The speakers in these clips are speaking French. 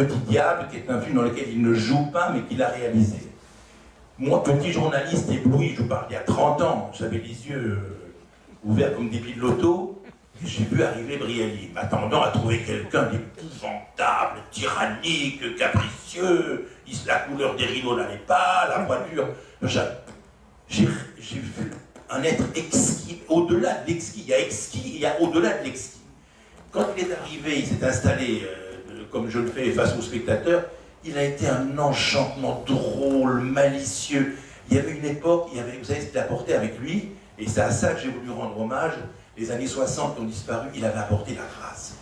Petit Diable, qui est un film dans lequel il ne joue pas, mais qu'il a réalisé. Moi, petit journaliste ébloui, je vous parle il y a 30 ans, j'avais les yeux ouverts comme des billes de loto, et j'ai vu arriver Brialy, m'attendant à trouver quelqu'un d'épouvantable, tyrannique, capricieux, la couleur des rideaux n'allait pas, la voiture... J'ai vu un être exquis, au-delà de l'exquis, il y a exquis, il y a au-delà de l'exquis. Quand il est arrivé, il s'est installé, comme je le fais face aux spectateurs, il a été un enchantement drôle, malicieux. Il y avait une époque, vous savez ce qu'il apportait avec lui, et c'est à ça que j'ai voulu rendre hommage, les années 60 qui ont disparu, il avait apporté la grâce.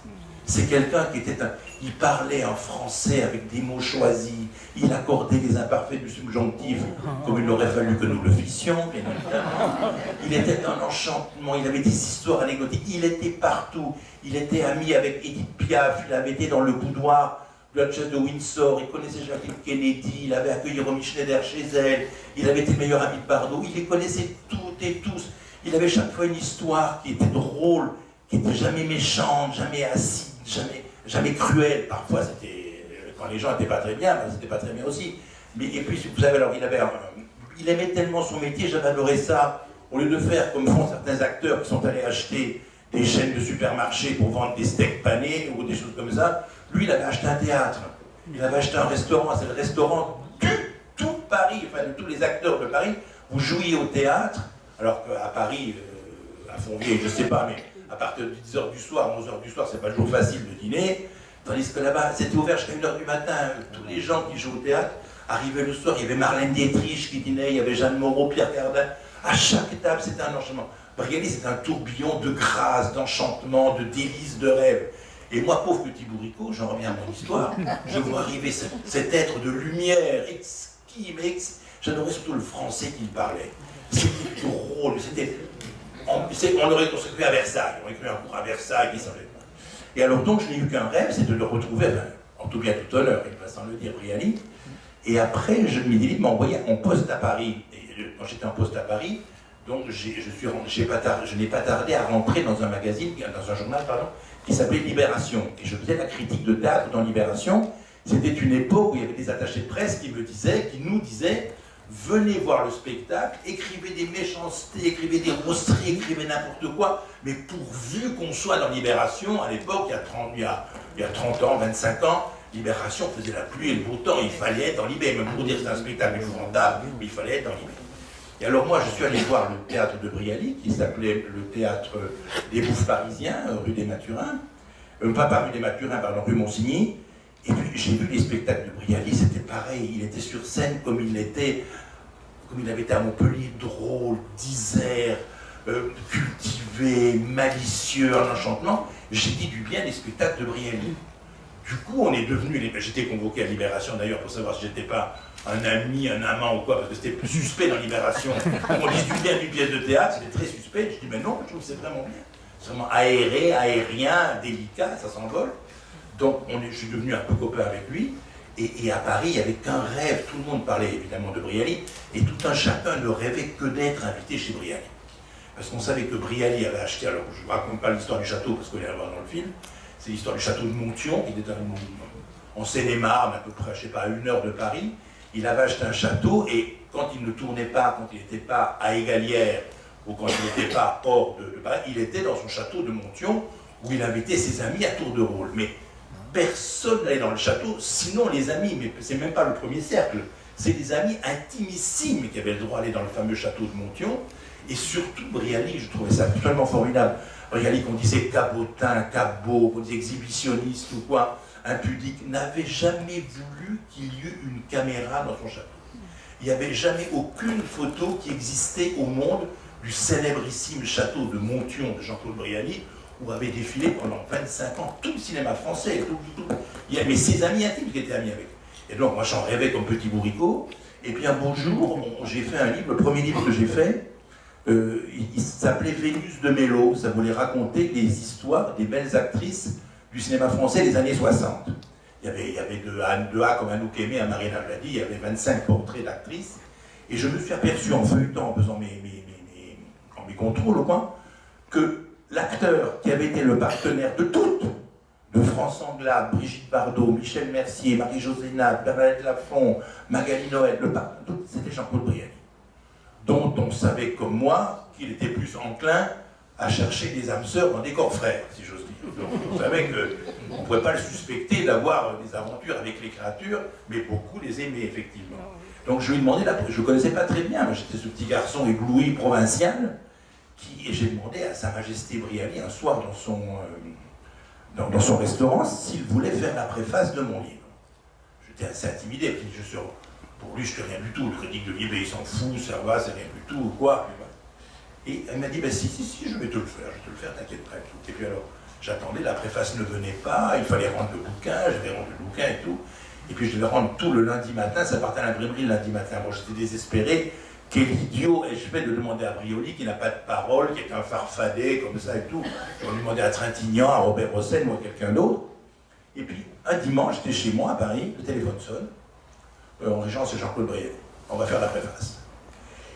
C'est quelqu'un qui était il parlait en français avec des mots choisis, il accordait les imparfaits du subjonctif, comme il aurait fallu que nous le fissions, bien évidemment. Il était un enchantement, il avait des histoires anecdotiques, il était partout. Il était ami avec Edith Piaf, il avait été dans le boudoir de la duchesse de Windsor, il connaissait Jacqueline Kennedy, il avait accueilli Romy Schneider chez elle, il avait été le meilleur ami de Bardot, il les connaissait toutes et tous. Il avait chaque fois une histoire qui était drôle, qui n'était jamais méchante, jamais acide, jamais cruelle. Parfois, c'était quand les gens n'étaient pas très bien, c'était pas très bien aussi. Mais, et puis, vous savez, alors, il aimait tellement son métier, j'avais adoré ça. Au lieu de faire comme font certains acteurs qui sont allés acheter des chaînes de supermarchés pour vendre des steaks panés ou des choses comme ça, lui, il avait acheté un théâtre. Il avait acheté un restaurant. C'est le restaurant de tout Paris, enfin de tous les acteurs de Paris. Vous jouiez au théâtre, alors qu'à Paris, à Fontvieille, je ne sais pas, mais à partir de 10h du soir, 11h du soir, c'est pas toujours facile de dîner. Tandis que là-bas, c'était ouvert jusqu'à 1h du matin. Tous les gens qui jouent au théâtre arrivaient le soir. Il y avait Marlène Dietrich qui dînait, il y avait Jeanne Moreau, Pierre Cardin. À chaque table, c'était un enchantement. Brialy, c'est un tourbillon de grâce, d'enchantement, de délices, de rêve. Et moi, pauvre petit bourricot, j'en reviens à mon histoire, je vois arriver cet être de lumière exquis, mais j'adorais surtout le français qu'il parlait. C'était drôle, on l'aurait construit à Versailles, on aurait créé un cours à Versailles, qui s'enlève. Et alors donc, je n'ai eu qu'un rêve, c'est de le retrouver, en tout bien tout honneur, il va sans le dire, Brialy. Et après, Midi m'a envoyé en poste à Paris. Et quand j'étais en poste à Paris, donc je n'ai pas tardé à rentrer dans un magazine, dans un journal, pardon, qui s'appelait Libération. Et je faisais la critique de théâtre dans Libération. C'était une époque où il y avait des attachés de presse qui nous disaient, venez voir le spectacle, écrivez des méchancetés, écrivez des rosseries, écrivez n'importe quoi, mais pourvu qu'on soit dans Libération, à l'époque, il y a 30 ans, 25 ans, Libération faisait la pluie et le beau temps, il fallait être dans Libé, même pour dire que c'est un spectacle épouvantable, mais il fallait être dans Libé. Et alors moi, je suis allé voir le théâtre de Brialy, qui s'appelait le théâtre des Bouffes Parisiens, rue des Mathurins, pas rue des Mathurins, pardon, rue Monsigny, et puis j'ai vu les spectacles de Brialy, c'était pareil, il était sur scène comme il avait été à Montpellier, drôle, disert, cultivé, malicieux, un enchantement. J'ai dit du bien des spectacles de Brialy. Du coup, on est devenus, j'étais convoqué à Libération d'ailleurs pour savoir si j'étais pas un ami, un amant ou quoi, parce que c'était plus suspect dans Libération. On dit du bien d'une pièce de théâtre, c'était très suspect. Je dis, mais non, je trouve que c'est vraiment bien. C'est vraiment aéré, aérien, délicat, ça s'envole. Donc, je suis devenu un peu copain avec lui. Et à Paris, il n'y avait qu'un rêve. Tout le monde parlait évidemment de Brialy. Et tout un chacun ne rêvait que d'être invité chez Brialy. Parce qu'on savait que Brialy avait acheté, alors je ne raconte pas l'histoire du château, parce qu'on est à voir dans le film, c'est l'histoire du château de Monthyon, qui était en Seine-et-Marne, à peu près, je ne sais pas, à 1 heure de Paris. Il avait acheté un château, et quand il ne tournait pas, quand il n'était pas à Égalière, ou quand il n'était pas hors de Paris, il était dans son château de Monthyon, où il invitait ses amis à tour de rôle. Mais personne n'allait dans le château, sinon les amis, mais c'est même pas le premier cercle, c'est les amis intimissimes qui avaient le droit d'aller dans le fameux château de Monthyon, et surtout Brialy, je trouvais ça absolument formidable. Brialy, qu'on disait cabotin, cabot, qu'on disait exhibitionniste ou quoi, impudique, n'avait jamais voulu qu'il y eût une caméra dans son château. Il n'y avait jamais aucune photo qui existait au monde du célébrissime château de Monthyon de Jean-Claude Brialy, où avait défilé pendant 25 ans tout le cinéma français. Il y avait ses amis intimes qui étaient amis avec. Et donc moi j'en rêvais comme petit bourricot. Et puis un beau jour, j'ai fait un livre, le premier livre que j'ai fait, il s'appelait Vénus de Mélo. Ça voulait raconter des histoires des belles actrices du cinéma français des années 60. Il y avait de Anne Deha comme Anouk Aimée à Marina Vladi, il y avait 25 portraits d'actrices. Et je me suis aperçu en feuilletant, en faisant mes contrôles au coin, que l'acteur qui avait été le partenaire de toutes, de France Anglade, Brigitte Bardot, Michel Mercier, Marie-Josée Natte, Bernadette Lafont, Magali Noël, c'était Jean-Claude Brialy, dont on savait comme moi qu'il était plus enclin à chercher des âmes sœurs dans des corps frères, si j'ose dire. Donc on savait qu'on ne pouvait pas le suspecter d'avoir des aventures avec les créatures, mais beaucoup les aimaient effectivement. Donc je lui ai demandé, je ne connaissais pas très bien, j'étais ce petit garçon ébloui provincial, et j'ai demandé à Sa Majesté Brialy un soir dans son restaurant s'il voulait faire la préface de mon livre. J'étais assez intimidé, pour lui je ne fais rien du tout, le critique de livre il s'en fout, ça va, c'est rien du tout, quoi. Et elle m'a dit, ben, si, je vais te le faire, t'inquiète pas. Et puis alors, j'attendais, la préface ne venait pas, il fallait rendre le bouquin, j'avais rendu le bouquin et tout. Et puis je devais rendre tout le lundi matin, ça partait à l'imprimerie le lundi matin. Bon, j'étais désespéré, quel idiot ai-je fait de demander à Brialy, qui n'a pas de parole, qui est un farfadet, comme ça et tout. Je lui demandé à Trintignant, à Robert Hossein ou à quelqu'un d'autre. Et puis, un dimanche, j'étais chez moi à Paris, le téléphone sonne. En régence, c'est Jean-Claude Brialy. On va faire la préface.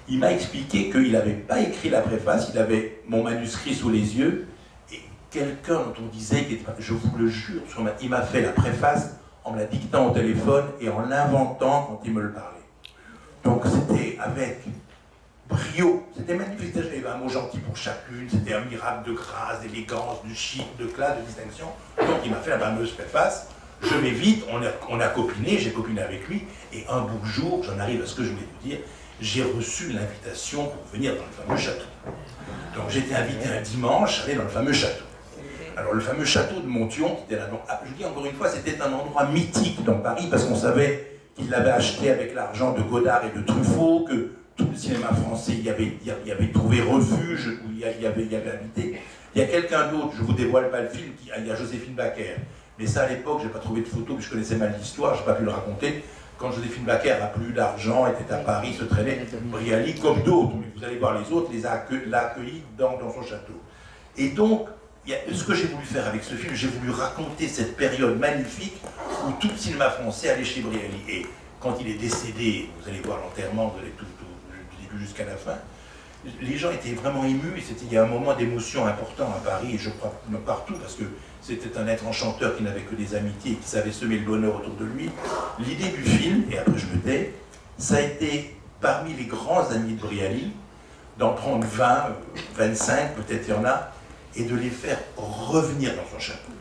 Il m'a expliqué qu'il n'avait pas écrit la préface, il avait mon manuscrit sous les yeux, et quelqu'un dont on disait, je vous le jure, il m'a fait la préface en me la dictant au téléphone et en l'inventant quand il me le parlait. Donc c'était avec brio, c'était magnifique, j'avais un mot gentil pour chacune, c'était un miracle de grâce, d'élégance, de chic, de classe, de distinction. Donc il m'a fait la fameuse préface, je vais vite, on a copiné, j'ai copiné avec lui, et un beau jour, j'en arrive à ce que je voulais vous dire, j'ai reçu l'invitation pour venir dans le fameux château. Donc j'étais invité un dimanche à aller dans le fameux château. Alors le fameux château de Monthyon, qui était là, donc, je dis encore une fois, c'était un endroit mythique dans Paris, parce qu'on savait qu'il l'avait acheté avec l'argent de Godard et de Truffaut, que tout le cinéma français y avait trouvé refuge, où il y avait habité. Il y a quelqu'un d'autre, je ne vous dévoile pas le film, il y a Joséphine Baker. Mais ça à l'époque, je n'ai pas trouvé de photo, puis je connaissais mal l'histoire, je n'ai pas pu le raconter. Quand Joséphine Baker a plus d'argent, était à Paris, se traînait, Brialy, comme d'autres, mais vous allez voir les autres, l'a accueilli dans son château. Et donc, ce que j'ai voulu faire avec ce film, j'ai voulu raconter cette période magnifique où tout le cinéma français allait chez Brialy. Et quand il est décédé, vous allez voir l'enterrement, vous allez tout du début jusqu'à la fin, les gens étaient vraiment émus, il y a un moment d'émotion important à Paris, et je crois partout, parce que c'était un être enchanteur qui n'avait que des amitiés et qui savait semer le bonheur autour de lui. L'idée du film, et après je me tais, ça a été parmi les grands amis de Brialy, d'en prendre 20, 25, peut-être il y en a, et de les faire revenir dans son château.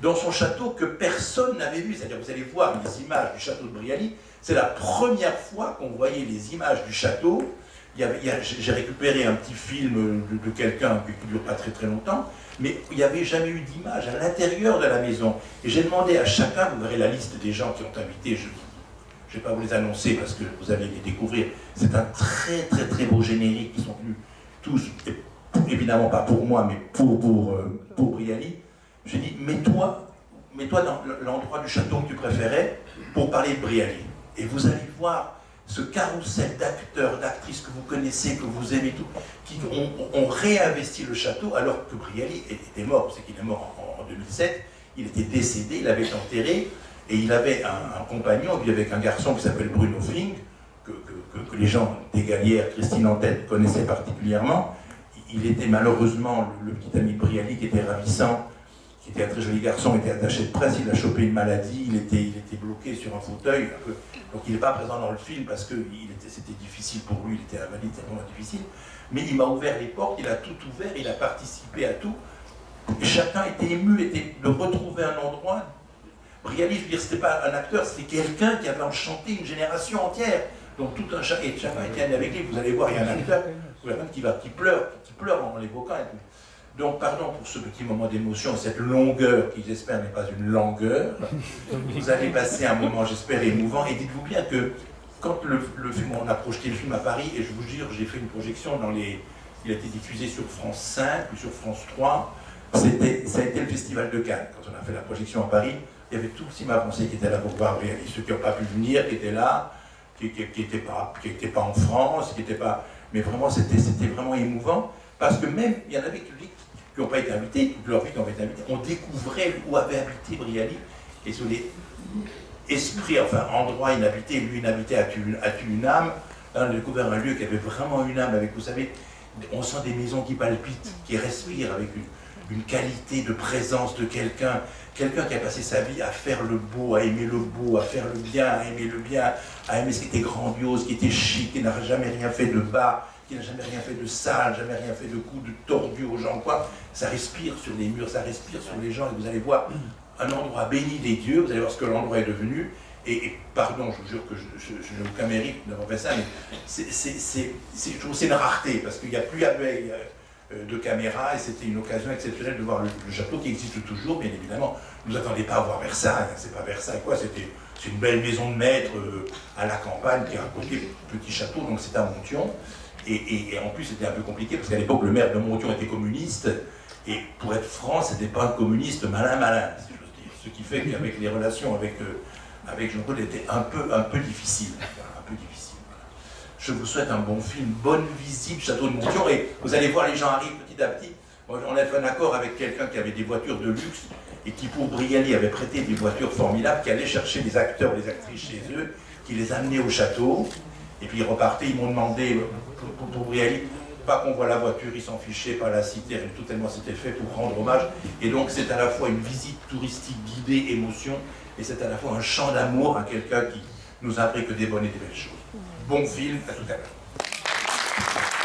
Dans son château que personne n'avait vu, c'est-à-dire vous allez voir les images du château de Brialy, c'est la première fois qu'on voyait les images du château. J'ai récupéré un petit film de quelqu'un qui ne dure pas très très longtemps, mais il n'y avait jamais eu d'image à l'intérieur de la maison. Et j'ai demandé à chacun, vous verrez la liste des gens qui ont invité, je ne vais pas vous les annoncer parce que vous allez les découvrir. C'est un très très très beau générique, ils sont venus tous, évidemment pas pour moi, mais pour Brialy. J'ai dit, mets-toi dans l'endroit du château que tu préférais pour parler de Brialy. Et vous allez voir ce carrousel d'acteurs, d'actrices que vous connaissez, que vous aimez tout, qui ont réinvesti le château alors que Brialy était mort, c'est qu'il est mort en 2007, il était décédé, il avait été enterré, et il avait un compagnon, il vivait avec un garçon qui s'appelle Bruno Fink, que les gens des Galières, Christine Antette connaissaient particulièrement. Il était malheureusement le petit ami de Brialy qui était ravissant, qui était un très joli garçon, était attaché de presse, il a chopé une maladie, il était bloqué sur un fauteuil, donc il n'est pas présent dans le film parce que c'était difficile pour lui, il était invalide, c'était vraiment difficile, mais il m'a ouvert les portes, il a tout ouvert, il a participé à tout, et chacun était ému, de retrouver un endroit. Brialy, je veux dire, c'était pas un acteur, c'était quelqu'un qui avait enchanté une génération entière, donc tout un chacun était ami avec lui, vous allez voir, il y a un acteur qui pleure en l'évoquant et tout. Donc, pardon pour ce petit moment d'émotion, cette longueur qui, j'espère, n'est pas une langueur. Vous allez passer un moment, j'espère, émouvant. Et dites-vous bien que quand le film, on a projeté le film à Paris, et je vous jure, j'ai fait une projection il a été diffusé sur France 5 ou sur France 3. Ça a été le Festival de Cannes. Quand on a fait la projection à Paris, il y avait tout le cinéma français qui était là pour voir Brialy. Ceux qui n'ont pas pu venir, qui étaient là, qui n'étaient pas en France, qui n'étaient pas... Mais vraiment, c'était vraiment émouvant. Parce que même, il y en avait qui n'ont pas été invités, toute leur vie qui ont été invités, on découvrait où avait habité Brialy, et sur les esprits, enfin, endroits inhabités, lui inhabité a-t-il une âme. Là, on a découvert un lieu qui avait vraiment une âme, avec, vous savez, on sent des maisons qui palpitent, qui respirent avec une qualité de présence de quelqu'un qui a passé sa vie à faire le beau, à aimer le beau, à faire le bien, à aimer le bien, à aimer ce qui était grandiose, qui était chic, qui n'a jamais rien fait de bas, qui n'a jamais rien fait de sale, jamais rien fait de coups de tordu aux gens, quoi. Ça respire sur les murs, ça respire sur les gens, et vous allez voir un endroit béni des dieux, vous allez voir ce que l'endroit est devenu, et pardon, je vous jure que je n'ai aucun mérite d'avoir fait ça, mais je trouve que c'est une rareté, parce qu'il n'y a plus de caméras, et c'était une occasion exceptionnelle de voir le château qui existe toujours, bien évidemment. Vous n'attendez pas à voir Versailles, hein, c'est pas Versailles, quoi, c'est une belle maison de maître à la campagne, qui est à côté, petit château, donc c'est à Monthyon. Et en plus, c'était un peu compliqué, parce qu'à l'époque, le maire de Monthyon était communiste, et pour être franc, c'était pas un communiste malin, si j'ose dire. Ce qui fait qu'avec les relations avec Jean-Claude, était un peu difficile. Un peu difficile. Je vous souhaite un bon film, bonne visite Château de Monthyon, et vous allez voir, les gens arrivent petit à petit. Moi, on a fait un accord avec quelqu'un qui avait des voitures de luxe, et qui, pour Brialy, avait prêté des voitures formidables, qui allait chercher les acteurs, les actrices chez eux, qui les amenaient au château, et puis ils repartaient, ils m'ont demandé, pour Brialy, pas qu'on voit la voiture, ils s'en fichaient, pas la citer, tout tellement c'était fait pour rendre hommage, et donc c'est à la fois une visite touristique guidée, émotion, et c'est à la fois un chant d'amour à quelqu'un qui nous a appris que des bonnes et des belles choses. Bon film, à tout à l'heure.